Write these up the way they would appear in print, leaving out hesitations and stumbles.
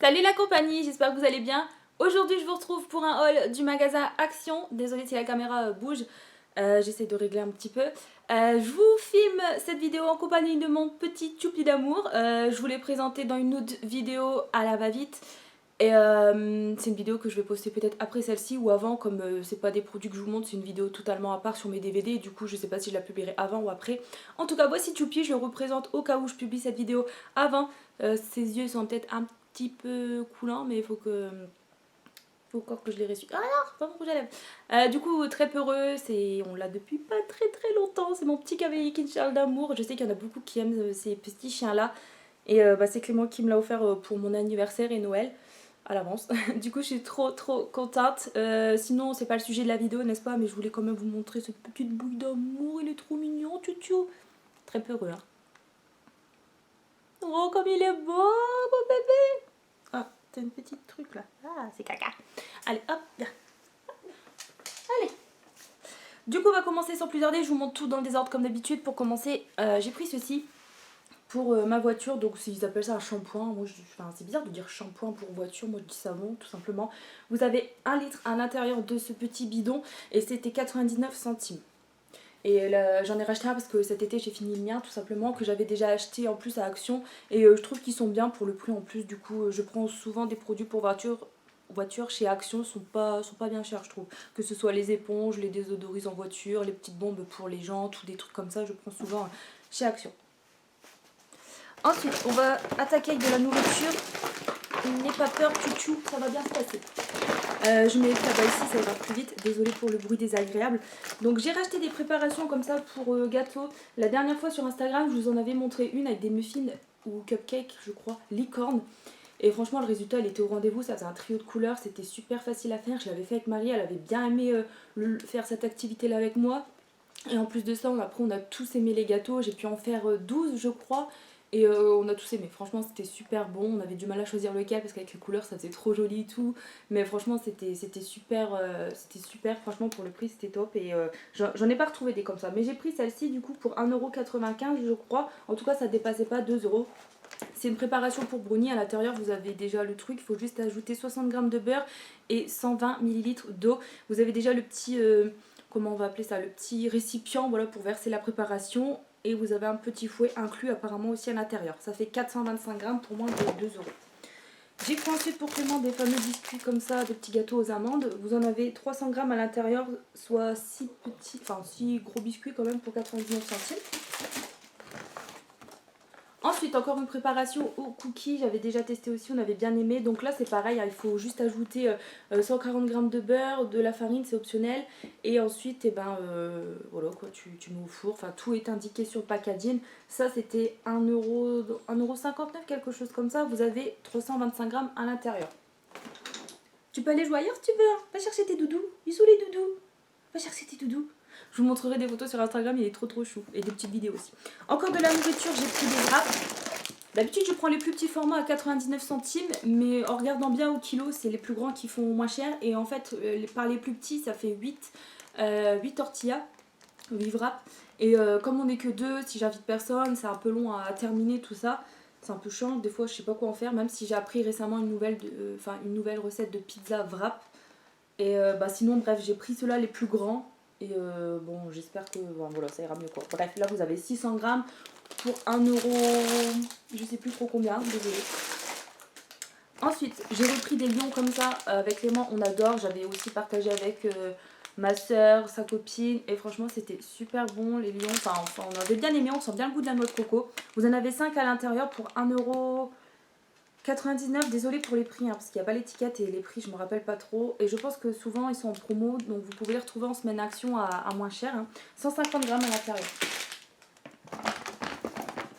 Salut la compagnie, j'espère que vous allez bien. Aujourd'hui je vous retrouve pour un haul du magasin Action. Désolée si la caméra bouge, j'essaie de régler un petit peu. Je vous filme cette vidéo en compagnie de mon petit choupi d'amour. Je vous l'ai présenté dans une autre vidéo à la va-vite. Et c'est une vidéo que je vais poster peut-être après celle-ci ou avant, comme c'est pas des produits que je vous montre, c'est une vidéo totalement à part sur mes DVD. Et du coup je sais pas si je la publierai avant ou après. En tout cas voici Choupi, je le représente au cas où je publie cette vidéo avant. Ses yeux sont peut-être un petit peu coulant, mais il faut encore que je les ressuie. Ah non, c'est pas mon rouge à lèvres. Du coup, très peureux, on l'a depuis pas très longtemps. C'est mon petit cavalier Charles d'amour. Je sais qu'il y en a beaucoup qui aiment ces petits chiens-là. Et c'est Clément qui me l'a offert pour mon anniversaire et Noël à l'avance. Du coup, je suis trop contente. Sinon, c'est pas le sujet de la vidéo, n'est-ce pas? Mais je voulais quand même vous montrer cette petite bouille d'amour. Il est trop mignon, tchou. Très peureux, hein. Oh, comme il est beau, mon bébé! Ah, t'as une petite truc là. Ah, c'est caca. Allez, hop, viens. Allez. Du coup, on va commencer sans plus tarder. Je vous montre tout dans le désordre comme d'habitude. Pour commencer, j'ai pris ceci pour ma voiture. Donc, ils appellent ça un shampoing. Moi, c'est bizarre de dire shampoing pour voiture. Moi, je dis savon, tout simplement. Vous avez 1 litre à l'intérieur de ce petit bidon et c'était 99 centimes. Et j'en ai racheté un parce que cet été j'ai fini le mien tout simplement, que j'avais déjà acheté en plus à Action. Et je trouve qu'ils sont bien pour le prix en plus. Du coup je prends souvent des produits pour voiture chez Action, sont pas bien chers je trouve. Que ce soit les éponges, les désodorisants voiture, les petites bombes pour les jantes ou des trucs comme ça, je prends souvent chez Action. Ensuite on va attaquer avec de la nourriture. N'aie pas peur chouchou, ça va bien se passer. Je mets là-bas ici, ça ira plus vite. Désolée pour le bruit désagréable. Donc j'ai racheté des préparations comme ça pour gâteaux. La dernière fois sur Instagram, je vous en avais montré une avec des muffins ou cupcakes, je crois, licorne. Et franchement, le résultat, il était au rendez-vous. Ça faisait un trio de couleurs, c'était super facile à faire. Je l'avais fait avec Marie, elle avait bien aimé faire cette activité-là avec moi. Et en plus de ça, après, on a tous aimé les gâteaux. J'ai pu en faire 12, je crois. Et on a tous aimé, franchement c'était super bon, on avait du mal à choisir lequel parce qu'avec les couleurs ça faisait trop joli et tout. Mais franchement c'était super, franchement pour le prix c'était top. Et j'en ai pas retrouvé des comme ça. Mais j'ai pris celle-ci du coup pour 1,95€ je crois. En tout cas ça dépassait pas 2€. C'est une préparation pour brownie, à l'intérieur vous avez déjà le truc, il faut juste ajouter 60 g de beurre et 120 ml d'eau. Vous avez déjà le petit, comment on va appeler ça, le petit récipient voilà, pour verser la préparation. Et vous avez un petit fouet inclus apparemment aussi à l'intérieur. Ça fait 425 g pour moins de 2€. J'ai pris ensuite pour Clément des fameux biscuits comme ça, des petits gâteaux aux amandes. Vous en avez 300 g à l'intérieur, soit 6 gros biscuits quand même pour 99 centimes. Ensuite, encore une préparation aux cookies, j'avais déjà testé aussi, on avait bien aimé. Donc là, c'est pareil, hein, il faut juste ajouter 140 g de beurre, de la farine, c'est optionnel. Et ensuite, voilà quoi, tu mets au four. Enfin, tout est indiqué sur le packaging. Ça, c'était 1,59€, quelque chose comme ça. Vous avez 325 g à l'intérieur. Tu peux aller jouer ailleurs si tu veux, hein. Va chercher tes doudous. Ils sont les doudous. Va chercher tes doudous. Je vous montrerai des photos sur Instagram, il est trop chou. Et des petites vidéos aussi. Encore de la nourriture, j'ai pris des wraps. D'habitude je prends les plus petits formats à 99 centimes, mais en regardant bien au kilo, c'est les plus grands qui font moins cher. Et en fait, par les plus petits, ça fait 8 tortillas, 8 wraps. Et comme on n'est que deux, si j'invite personne, c'est un peu long à terminer tout ça. C'est un peu chiant, des fois je sais pas quoi en faire, même si j'ai appris récemment une nouvelle recette de pizza wrap. Et sinon bref, j'ai pris ceux-là les plus grands. Et bon, j'espère que voilà, ça ira mieux quoi. Bref, là vous avez 600 g pour 1€, je sais plus trop combien, désolé. Ensuite, j'ai repris des lions comme ça avec Clément, on adore. J'avais aussi partagé avec ma soeur, sa copine. Et franchement, c'était super bon les lions. Enfin, on avait bien aimé, on sent bien le goût de la noix de coco. Vous en avez 5 à l'intérieur pour 1,99€. Désolée pour les prix, hein, parce qu'il n'y a pas l'étiquette et les prix, je me rappelle pas trop. Et je pense que souvent ils sont en promo, donc vous pouvez les retrouver en semaine action à moins cher. Hein. 150 g à l'intérieur.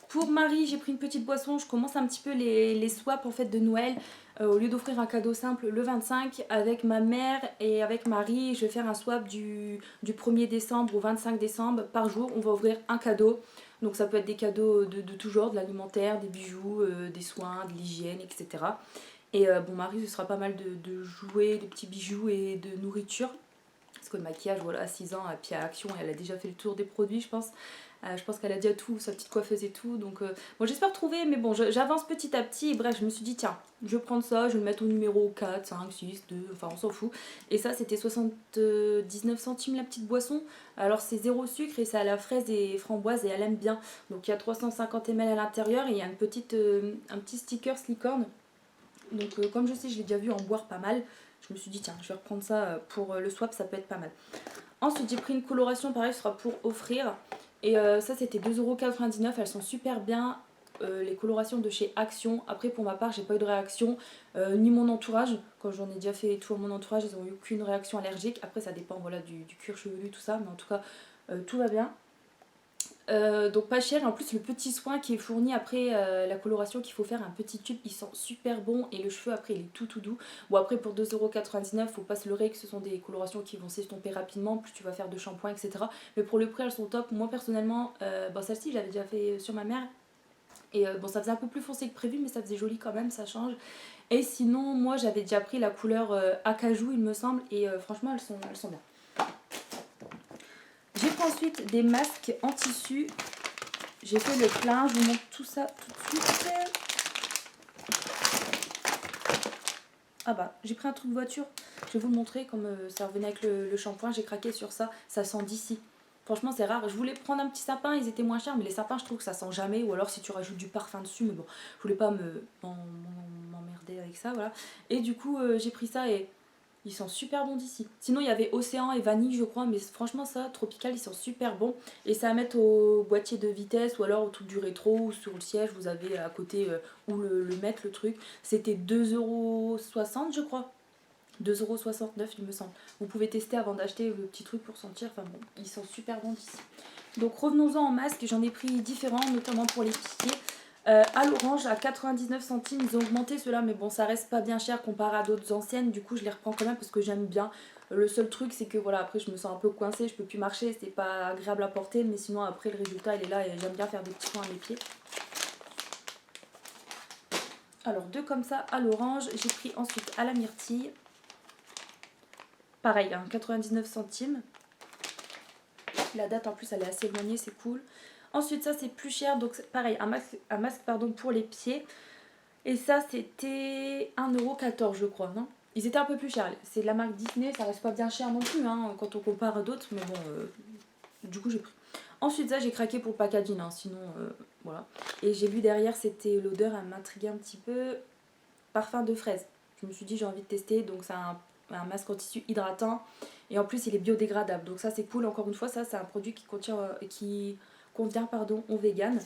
Pour Marie, j'ai pris une petite boisson. Je commence un petit peu les swaps en fait de Noël. Au lieu d'offrir un cadeau simple le 25 avec ma mère et avec Marie, je vais faire un swap du 1er décembre au 25 décembre. Par jour, on va ouvrir un cadeau. Donc ça peut être des cadeaux de tout genre, de l'alimentaire, des bijoux, des soins, de l'hygiène, etc. Et bon, Marie, ce sera pas mal de jouets, de petits bijoux et de nourriture. Parce que le maquillage, voilà, à 6 ans, puis à Action, elle a déjà fait le tour des produits, je pense. Je pense qu'elle a déjà tout, sa petite coiffeuse et tout. Donc, bon, j'espère trouver, mais bon, j'avance petit à petit. Et bref, je me suis dit, tiens, je vais prendre ça, je vais le mettre au numéro 4, 5, 6, 2, enfin, on s'en fout. Et ça, c'était 79 centimes la petite boisson. Alors, c'est 0 sucre et c'est à la fraise et framboise et elle aime bien. Donc, il y a 350 ml à l'intérieur et il y a un petit sticker licorne. Donc, comme je sais, je l'ai déjà vu en boire pas mal. Je me suis dit, tiens, je vais reprendre ça pour le swap, ça peut être pas mal. Ensuite, j'ai pris une coloration, pareil, ce sera pour offrir. Et ça, c'était 2,99 €. Elles sont super bien, les colorations de chez Action. Après, pour ma part, j'ai pas eu de réaction, ni mon entourage. Quand j'en ai déjà fait tout à mon entourage, ils n'ont eu aucune réaction allergique. Après, ça dépend voilà, du cuir chevelu, tout ça. Mais en tout cas, tout va bien. Donc pas cher, et en plus le petit soin qui est fourni après la coloration qu'il faut faire, un petit tube, il sent super bon et le cheveu après il est tout doux. Bon après pour 2,99 €, faut pas se leurrer que ce sont des colorations qui vont s'estomper rapidement, plus tu vas faire de shampoing etc. Mais pour le prix elles sont top. Moi personnellement, bon celle-ci j'avais déjà fait sur ma mère et bon ça faisait un peu plus foncé que prévu mais ça faisait joli quand même, ça change. Et sinon moi j'avais déjà pris la couleur acajou il me semble et franchement elles sont bien. J'ai pris ensuite des masques en tissu. J'ai fait le plein, je vous montre tout ça tout de suite. Ah bah, j'ai pris un truc de voiture. Je vais vous le montrer comme ça revenait avec le shampoing. J'ai craqué sur ça, ça sent d'ici. Franchement, c'est rare. Je voulais prendre un petit sapin, ils étaient moins chers, mais les sapins, je trouve que ça sent jamais. Ou alors si tu rajoutes du parfum dessus, mais bon, je voulais pas m'emmerder avec ça, voilà. Et du coup, j'ai pris ça et ils sont super bons d'ici. Sinon, il y avait Océan et Vanille, je crois, mais franchement, ça, Tropical, ils sont super bons. Et c'est à mettre au boîtier de vitesse ou alors au truc du rétro ou sur le siège, vous avez à côté où le mettre, le truc. C'était 2,60 € je crois. 2,69 € il me semble. Vous pouvez tester avant d'acheter le petit truc pour sentir. Enfin bon, ils sont super bons d'ici. Donc revenons-en en masque. J'en ai pris différents, notamment pour les pieds. À l'orange à 99 centimes, ils ont augmenté ceux-là, mais bon ça reste pas bien cher comparé à d'autres anciennes, du coup je les reprends quand même parce que j'aime bien. Le seul truc c'est que voilà, après je me sens un peu coincée, je peux plus marcher, c'est pas agréable à porter, mais sinon après le résultat il est là et j'aime bien faire des petits points à mes pieds. Alors deux comme ça à l'orange, j'ai pris ensuite à la myrtille, pareil hein, 99 centimes. La date en plus elle est assez éloignée, c'est cool. Ensuite ça c'est plus cher, donc pareil un masque pardon, pour les pieds. Et ça c'était 1,14 € je crois, non? Ils étaient un peu plus chers. C'est de la marque Disney, ça reste pas bien cher non plus hein, quand on compare à d'autres, mais bon, du coup j'ai pris. Ensuite ça j'ai craqué pour le packaging, hein, sinon voilà. Et j'ai lu derrière, c'était l'odeur, elle m'intriguait un petit peu. Parfum de fraise. Je me suis dit j'ai envie de tester, donc c'est un masque en tissu hydratant. Et en plus il est biodégradable, donc ça c'est cool. Encore une fois, ça c'est un produit qui convient au vegan.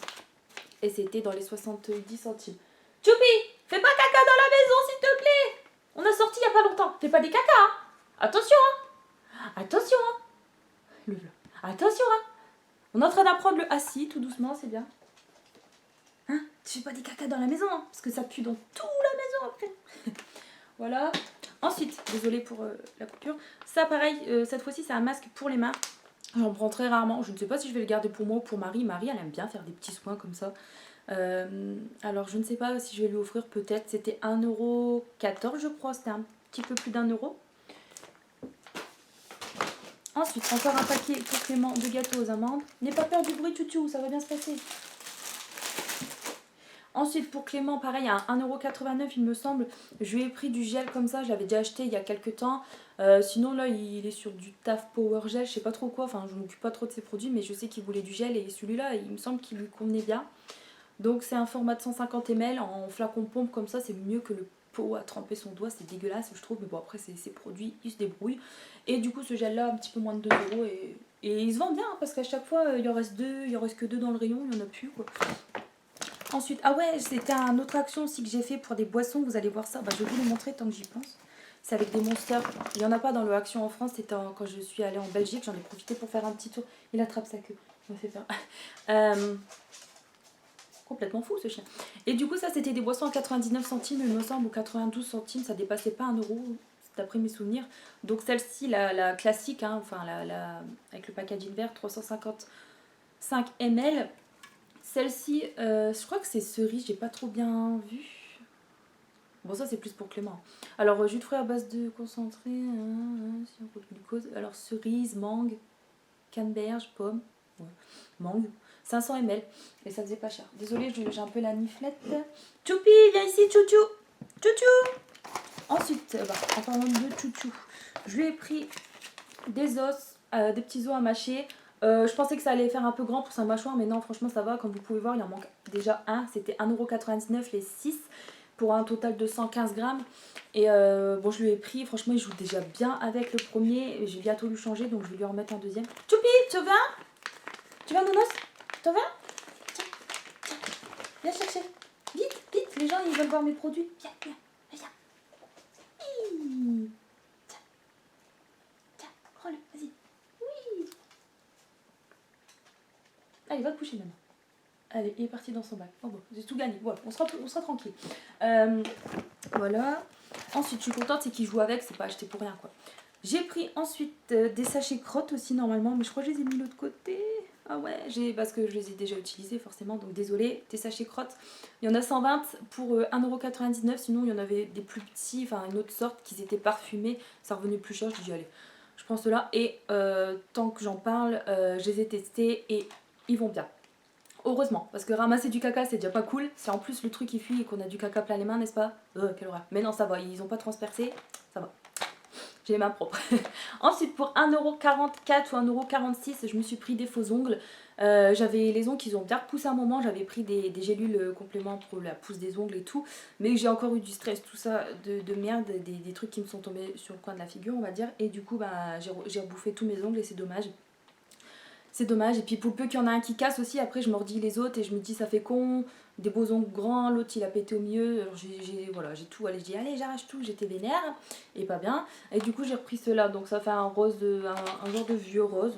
Et c'était dans les 70 centimes. Choupi, fais pas caca dans la maison s'il te plaît. On a sorti il y a pas longtemps. Fais pas des caca. Hein. Attention. Hein. Attention. Hein. Attention. Hein. On est en train d'apprendre le assis tout doucement, c'est bien. Hein, tu fais pas des caca dans la maison, hein, parce que ça pue dans toute la maison après. Voilà. Ensuite, désolée pour la coupure. Ça pareil, cette fois-ci c'est un masque pour les mains. J'en prends très rarement. Je ne sais pas si je vais le garder pour moi ou pour Marie. Marie elle aime bien faire des petits soins comme ça. Alors je ne sais pas si je vais lui offrir, peut-être. C'était 1,14 € je crois, c'était un petit peu plus d'1 €. Ensuite encore un paquet pour Clément de gâteaux aux amandes. N'aie pas peur du bruit toutou, ça va bien se passer. Ensuite pour Clément pareil à 1,89 € il me semble. Je lui ai pris du gel comme ça, je l'avais déjà acheté il y a quelques temps. Sinon là il est sur du Taf Power Gel, je sais pas trop quoi, enfin je m'occupe pas trop de ses produits, mais je sais qu'il voulait du gel et celui-là il me semble qu'il lui convenait bien. Donc c'est un format de 150 ml en flacon pompe comme ça, c'est mieux que le pot à tremper son doigt, c'est dégueulasse je trouve, mais bon après c'est ses produits, ils se débrouillent. Et du coup ce gel là un petit peu moins de 2 € et il se vend bien hein, parce qu'à chaque fois il en reste que 2 dans le rayon, il n'y en a plus quoi. Ensuite, ah ouais, c'était une autre action aussi que j'ai fait pour des boissons, vous allez voir ça, bah, je vais vous le montrer tant que j'y pense. C'est avec des monsters, il n'y en a pas dans le Action en France, c'était quand je suis allée en Belgique, j'en ai profité pour faire un petit tour. Il attrape sa queue, il m'a fait peur. Complètement fou ce chien. Et du coup ça c'était des boissons à 99 centimes il me semble, ou 92 centimes, ça dépassait pas 1 € d'après mes souvenirs. Donc celle-ci, la classique, hein, enfin avec le packaging vert, 355 ml. Celle-ci, je crois que c'est cerise, j'ai pas trop bien vu. Bon, ça c'est plus pour Clément. Alors, jus de fruits à base de concentré, sirop de glucose. Alors, cerise, mangue, canneberge, pomme, ouais. Mangue, 500 ml. Et ça faisait pas cher. Désolée, j'ai un peu la niflette. Choupi, viens ici, chouchou. Chouchou. Ensuite, en parlant de chouchou, je lui ai pris des os, des petits os à mâcher. Je pensais que ça allait faire un peu grand pour sa mâchoire, mais non, franchement, ça va. Comme vous pouvez voir, il en manque déjà un. C'était 1,99 € les 6 pour un total de 115 grammes. Et bon, je lui ai pris. Franchement, il joue déjà bien avec le premier. J'ai bientôt lui changer, donc je vais lui en remettre un deuxième. Choupi, tu viens? Tu viens, Nounos? Tu viens? Tiens, tiens, viens chercher. Vite, vite, les gens, ils veulent voir mes produits. Viens, viens, viens. Hi. Tiens, tiens, prends-le, vas-y. Oui. Allez, va te coucher maintenant. Allez, il est parti dans son bac. Oh bon, j'ai tout gagné. Voilà, on sera tranquille. Voilà. Ensuite, je suis contente, c'est qu'il joue avec, c'est pas acheté pour rien, quoi. J'ai pris ensuite des sachets crottes aussi, normalement, mais je crois que je les ai mis de l'autre côté. Ah ouais, parce que je les ai déjà utilisés, forcément, donc désolé. Des sachets crottes. Il y en a 120 pour 1,99 €. Sinon, il y en avait des plus petits, enfin, une autre sorte, qui étaient parfumés. Ça revenait plus cher, je dis, allez, je prends ceux-là. Et tant que j'en parle, je les ai testés et ils vont bien. Heureusement, parce que ramasser du caca c'est déjà pas cool. C'est en plus le truc qui fuit et qu'on a du caca plein les mains, n'est-ce pas? Quelle horreur. Mais non, ça va, ils ont pas transpercé, ça va. J'ai les mains propres. Ensuite, pour 1,44 € ou 1,46 €, je me suis pris des faux ongles. J'avais les ongles qui ont bien repoussé à un moment. J'avais pris des gélules compléments pour la pousse des ongles et tout. Mais j'ai encore eu du stress, tout ça de merde, des trucs qui me sont tombés sur le coin de la figure, on va dire. Et du coup, j'ai rebouffé tous mes ongles et c'est dommage. C'est dommage. Et puis pour peu qu'il y en a un qui casse aussi, après je mordis les autres et je me dis ça fait con. Des beaux ongles grands, l'autre il a pété au milieu. Alors j'ai tout. Allez, je dis allez, j'arrache tout. J'étais vénère et pas bien. Et du coup j'ai repris ceux-là. Donc ça fait un rose, un genre de vieux rose.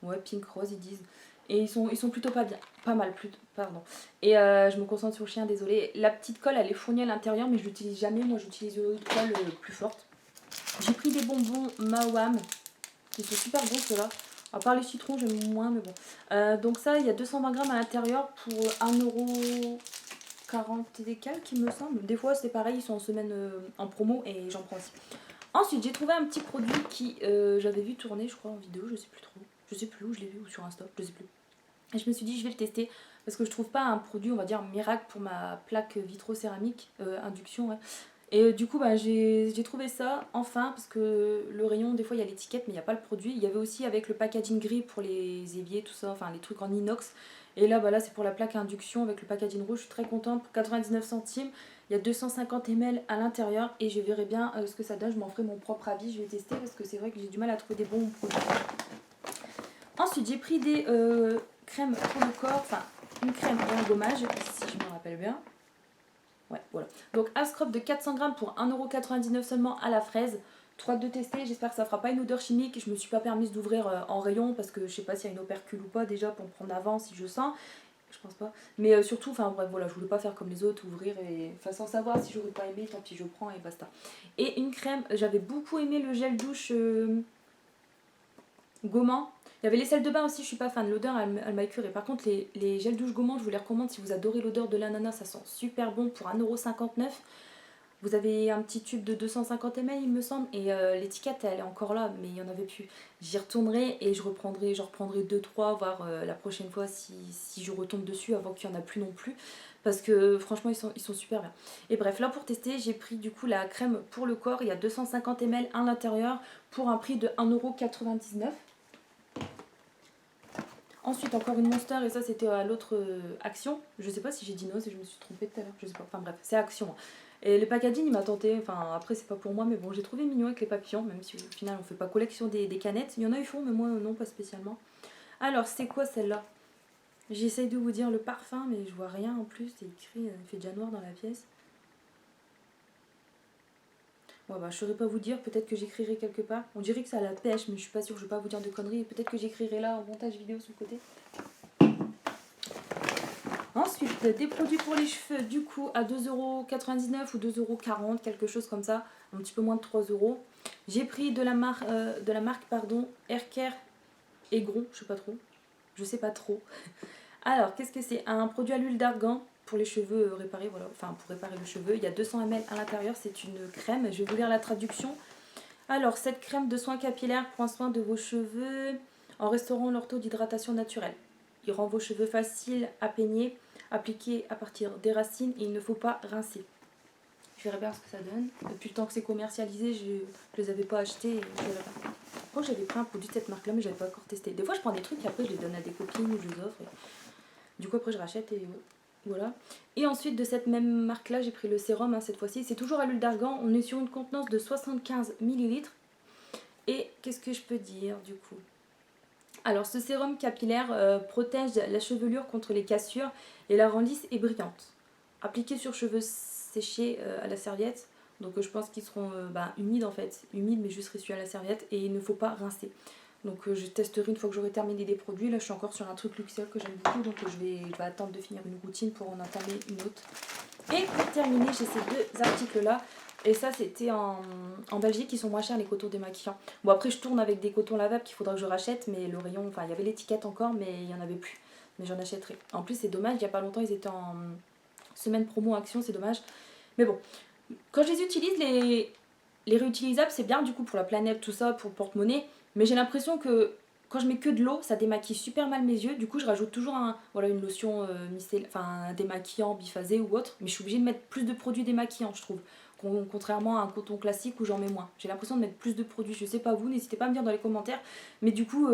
Ouais, pink rose ils disent. Et ils sont plutôt pas bien. Pas mal, plutôt. Pardon. Et je me concentre sur le chien, désolée. La petite colle elle est fournie à l'intérieur, mais je l'utilise jamais. Moi j'utilise une colle plus forte. J'ai pris des bonbons Mawam. Ils sont super bons ceux-là. À part les citrons, j'aime moins, mais bon. Donc ça, il y a 220 grammes à l'intérieur pour 1,40 € des quelques, il me semble. Des fois, c'est pareil, ils sont en semaine en promo et j'en prends aussi. Ensuite, j'ai trouvé un petit produit qui j'avais vu tourner, je crois, en vidéo, je sais plus trop. Je sais plus où je l'ai vu, ou sur Insta, je sais plus. Et je me suis dit, je vais le tester parce que je trouve pas un produit, on va dire, miracle pour ma plaque vitro-céramique, induction, ouais. Et du coup, j'ai trouvé ça, enfin, parce que le rayon, des fois, il y a l'étiquette, mais il n'y a pas le produit. Il y avait aussi avec le packaging gris pour les éviers, tout ça, enfin, les trucs en inox. Et là, là c'est pour la plaque induction avec le packaging rouge. Je suis très contente. Pour 99 centimes, il y a 250 ml à l'intérieur. Et je verrai bien ce que ça donne. Je m'en ferai mon propre avis. Je vais tester parce que c'est vrai que j'ai du mal à trouver des bons produits. Ensuite, j'ai pris des crèmes pour le corps. Enfin, une crème et un gommage, si je me rappelle bien. Ouais, voilà. Donc un scrub de 400 grammes pour 1,99 € seulement à la fraise. Trop hâte de tester, j'espère que ça fera pas une odeur chimique. Je me suis pas permise d'ouvrir en rayon parce que je sais pas s'il y a une opercule ou pas déjà pour me prendre avant si je sens. Je pense pas. Mais surtout, enfin bref, voilà, je voulais pas faire comme les autres, ouvrir et. Enfin, sans savoir si j'aurais pas aimé, tant pis, je prends et basta. Et une crème, j'avais beaucoup aimé le gel douche gommant. Il y avait les sels de bain aussi, je suis pas fan. L'odeur, elle m'a écœurée. Par contre, les gels douche gommant, je vous les recommande si vous adorez l'odeur de l'ananas. Ça sent super bon pour 1,59 €. Vous avez un petit tube de 250 ml, il me semble. Et l'étiquette, elle est encore là, mais il n'y en avait plus. J'y retournerai et j'en reprendrai 2-3, voire la prochaine fois si je retombe dessus avant qu'il n'y en a plus non plus. Parce que franchement, ils sont super bien. Et bref, là pour tester, j'ai pris du coup la crème pour le corps. Il y a 250 ml à l'intérieur pour un prix de 1,99 €. Ensuite, encore une Monster, et ça c'était à l'autre Action. Je sais pas si j'ai dit non, si je me suis trompée tout à l'heure, je sais pas. Enfin bref, c'est Action. Et le packaging il m'a tenté, enfin après c'est pas pour moi, mais bon, j'ai trouvé mignon avec les papillons, même si au final on fait pas collection des canettes. Il y en a ils font, mais moi non, pas spécialement. Alors, c'est quoi celle-là? J'essaye de vous dire le parfum, mais je vois rien en plus. C'est écrit, il fait déjà noir dans la pièce. Ouais, bah, je saurais pas vous dire, peut-être que j'écrirai quelque part. On dirait que c'est à la pêche, mais je suis pas sûre, je vais pas vous dire de conneries. Peut-être que j'écrirai là en montage vidéo sur le côté. Ensuite, des produits pour les cheveux, du coup, à 2,99 € ou 2,40 €, quelque chose comme ça, un petit peu moins de 3 €. J'ai pris de la marque, Haircare Aigron, je sais pas trop. Alors, qu'est-ce que c'est? Un produit à l'huile d'argan pour les cheveux réparés, voilà, enfin pour réparer le cheveu. Il y a 200 ml à l'intérieur, c'est une crème. Je vais vous lire la traduction. Alors, cette crème de soins capillaires prend soin de vos cheveux en restaurant leur taux d'hydratation naturelle. Il rend vos cheveux faciles à peigner, appliqués à partir des racines et il ne faut pas rincer. Je verrai bien ce que ça donne. Depuis le temps que c'est commercialisé, je ne les avais pas achetés. Et je verrai pas. Je crois que j'avais pris un produit de cette marque-là, mais je n'avais pas encore testé. Des fois, je prends des trucs et après, je les donne à des copines ou je les offre. Du coup, après, je rachète et voilà. Et ensuite, de cette même marque-là, j'ai pris le sérum cette fois-ci. C'est toujours à l'huile d'argan. On est sur une contenance de 75 ml. Et qu'est-ce que je peux dire du coup? Alors, ce sérum capillaire protège la chevelure contre les cassures et la rend lisse et brillante. Appliqué sur cheveux séchés à la serviette. Donc, je pense qu'ils seront humides en fait. Humides, mais juste essuyer à la serviette. Et il ne faut pas rincer. Donc je testerai une fois que j'aurai terminé des produits. Là je suis encore sur un truc Luxel que j'aime beaucoup. Donc je vais attendre de finir une routine pour en entamer une autre. Et pour terminer j'ai ces deux articles là. Et ça c'était en Belgique, ils sont moins chers les cotons démaquillants. Bon après je tourne avec des cotons lavables qu'il faudra que je rachète. Mais le rayon, enfin il y avait l'étiquette encore mais il n'y en avait plus. Mais j'en achèterai. En plus c'est dommage, il n'y a pas longtemps ils étaient en semaine promo action, c'est dommage. Mais bon, quand je les utilise, les réutilisables c'est bien du coup pour la planète, tout ça, pour le porte-monnaie. Mais j'ai l'impression que quand je mets que de l'eau, ça démaquille super mal mes yeux. Du coup, je rajoute toujours une lotion un démaquillant biphasé ou autre. Mais je suis obligée de mettre plus de produits démaquillants, je trouve. Contrairement à un coton classique où j'en mets moins. J'ai l'impression de mettre plus de produits. Je sais pas vous, n'hésitez pas à me dire dans les commentaires. Mais du coup,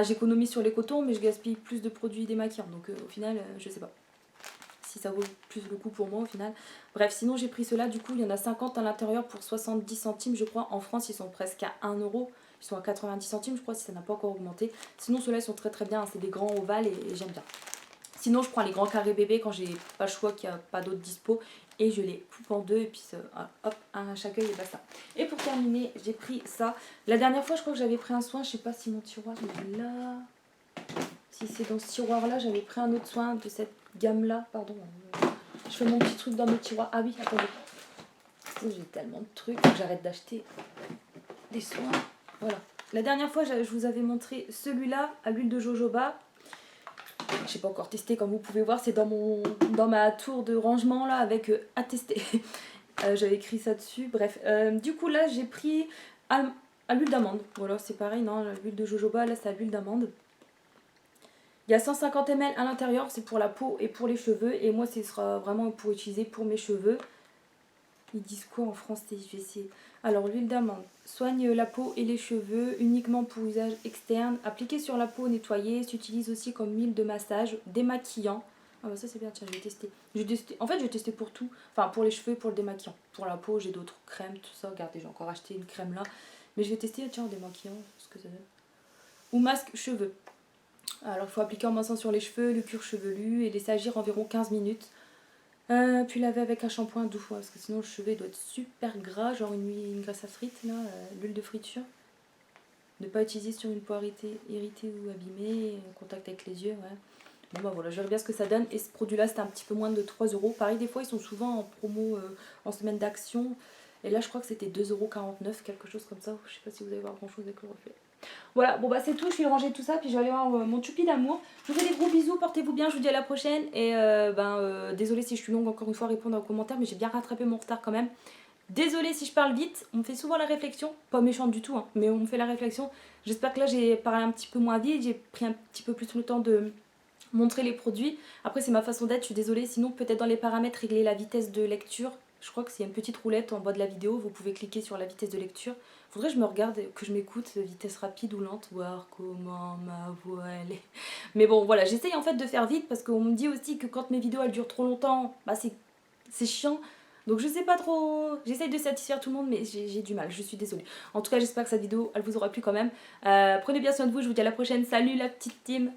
j'économise sur les cotons, mais je gaspille plus de produits démaquillants. Donc au final, je sais pas si ça vaut plus le coup pour moi au final. Bref, sinon j'ai pris ceux-là. Du coup, il y en a 50 à l'intérieur pour 70 centimes, je crois. En France, ils sont presque à 1 euro. Ils sont à 90 centimes, je crois, si ça n'a pas encore augmenté. Sinon, ceux-là, ils sont très très bien. C'est des grands ovales et j'aime bien. Sinon, je prends les grands carrés bébés quand j'ai pas le choix, qu'il n'y a pas d'autres dispo. Et je les coupe en deux. Et puis, hop, un à chaque œil et basta. Et pour terminer, j'ai pris ça. La dernière fois, je crois que j'avais pris un soin. Je sais pas si mon tiroir est là. Si c'est dans ce tiroir-là, j'avais pris un autre soin de cette gamme-là. Pardon. Je fais mon petit truc dans mes tiroirs. Ah oui, attendez. J'ai tellement de trucs que j'arrête d'acheter des soins. Voilà. La dernière fois, je vous avais montré celui-là à l'huile de jojoba. Je n'ai pas encore testé, comme vous pouvez voir. C'est dans ma tour de rangement là avec à tester. J'avais écrit ça dessus. Bref. Du coup, là, j'ai pris à l'huile d'amande. Voilà, c'est pareil. Non, l'huile de jojoba, là, c'est à l'huile d'amande. Il y a 150 ml à l'intérieur. C'est pour la peau et pour les cheveux. Et moi, ce sera vraiment pour utiliser pour mes cheveux. Ils disent quoi en français? Je vais essayer. Alors, l'huile d'amande soigne la peau et les cheveux uniquement pour usage externe. Appliquée sur la peau nettoyée, s'utilise aussi comme huile de massage démaquillant. Ah bah ça c'est bien, tiens, je vais tester. En fait, je vais tester pour tout. Enfin, pour les cheveux et pour le démaquillant. Pour la peau, j'ai d'autres crèmes, tout ça. Regardez, j'ai encore acheté une crème là. Mais je vais tester, tiens, en démaquillant, ce que ça donne. Ou masque cheveux. Alors, il faut appliquer en massant sur les cheveux, le cuir chevelu et laisser agir environ 15 minutes. Puis laver avec un shampoing doux, parce que sinon le cheveu doit être super gras, genre une graisse à frites, là, l'huile de friture. Ne pas utiliser sur une peau irritée ou abîmée, en contact avec les yeux, ouais. Bon bah voilà, je verrai bien ce que ça donne. Et ce produit-là, c'était un petit peu moins de 3 euros. Pareil, des fois, ils sont souvent en promo en semaine d'action. Et là, je crois que c'était 2,49 €, quelque chose comme ça. Je sais pas si vous allez voir grand-chose avec le reflet. Voilà, bon bah c'est tout, je vais ranger tout ça, puis je vais aller voir mon choupi d'amour. Je vous fais des gros bisous, portez-vous bien, je vous dis à la prochaine. Et désolée si je suis longue encore une fois à répondre aux commentaires, mais j'ai bien rattrapé mon retard quand même. Désolée si je parle vite, on me fait souvent la réflexion, pas méchante du tout, hein, mais on me fait la réflexion. J'espère que là j'ai parlé un petit peu moins vite, j'ai pris un petit peu plus le temps de montrer les produits. Après c'est ma façon d'être, je suis désolée, sinon peut-être dans les paramètres régler la vitesse de lecture. Je crois que c'est une petite roulette en bas de la vidéo, vous pouvez cliquer sur la vitesse de lecture. Faudrait que je me regarde, que je m'écoute, vitesse rapide ou lente, voir comment ma voix elle est. Mais bon voilà, j'essaye en fait de faire vite parce qu'on me dit aussi que quand mes vidéos elles durent trop longtemps, bah c'est chiant. Donc je sais pas trop, j'essaye de satisfaire tout le monde mais j'ai du mal, je suis désolée. En tout cas j'espère que cette vidéo elle vous aura plu quand même. Prenez bien soin de vous, je vous dis à la prochaine, salut la petite team.